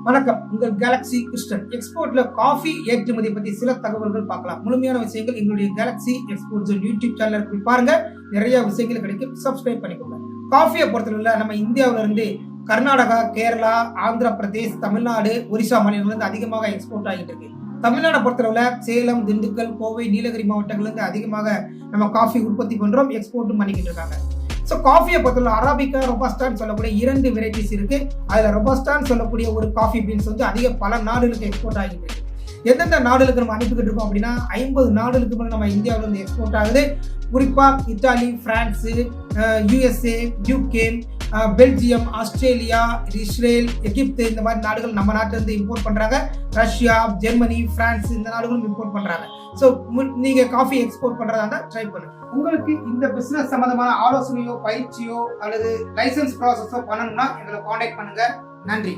வணக்கம். உங்கள் Galaxy Kristen. எக்ஸ்போர்ட்ல coffee ஏற்றுமதி பத்தி சில தகவல்கள் பார்க்கலாம். முழுமையான விஷயங்கள் எங்களுடைய கேலக்ஸி எக்ஸ்போர்ட்ஸ் யூடியூப் சேனல் போய் பாருங்க. நிறைய விஷயங்கள் கிடைக்கும். சப்ஸ்கிரைப் பண்ணிக்கோங்க. காஃபியை பொறுத்தவரை நம்ம இந்தியாவில இருந்து கர்நாடகா, கேரளா, ஆந்திர பிரதேஷ், தமிழ்நாடு, ஒரிசா மாநிலங்கள் இருந்து அதிகமாக எக்ஸ்போர்ட் ஆகிட்டு இருக்கு. தமிழ்நாடு பொறுத்தளவுல சேலம், திண்டுக்கல், கோவை, நீலகிரி மாவட்டங்கள்ல இருந்து அதிகமாக நம்ம காஃபி உற்பத்தி பண்றோம், எக்ஸ்போர்ட்டும் பண்ணிக்கிட்டு இருக்காங்க. ஸோ காஃபியை பொறுத்தவரை அரபிக்கா, ரொபாஸ்டான்னு சொல்லக்கூடிய 2 வெரைட்டிஸ் இருக்கு. அதுல ரொபாஸ்டான்னு சொல்லக்கூடிய ஒரு காஃபி பீன்ஸ் வந்து பல நாடுகளுக்கு எக்ஸ்போர்ட் ஆகிட்டு இருக்கு. எந்தெந்த நாடுகளுக்கு நம்ம அனுப்பிக்கிட்டு இருக்கோம் அப்படின்னா 50 நாடுகளுக்கு மேலே நம்ம இந்தியாவில இருந்து எக்ஸ்போர்ட் ஆகுது. குறிப்பா Italy, France, USA, UK, Belgium, Australia, Israel, Egypt, இந்த மாதிரி நாடுகள் நம்ம நாட்டில இருந்து இம்போர்ட் பண்றாங்க. ரஷ்யா, ஜெர்மனி, பிரான்ஸ், இந்த நாடுகளும் இம்போர்ட் பண்றாங்க. ஸோ நீங்க காஃபி எக்ஸ்போர்ட் பண்றதா இருந்தா ட்ரை பண்ணுங்க. உங்களுக்கு இந்த பிசினஸ் சம்பந்தமான ஆலோசனையோ, பயிற்சியோ அல்லது லைசன்ஸ் ப்ராசஸோ பண்ணணும்னா எங்களை காண்டாக்ட் பண்ணுங்க. நன்றி.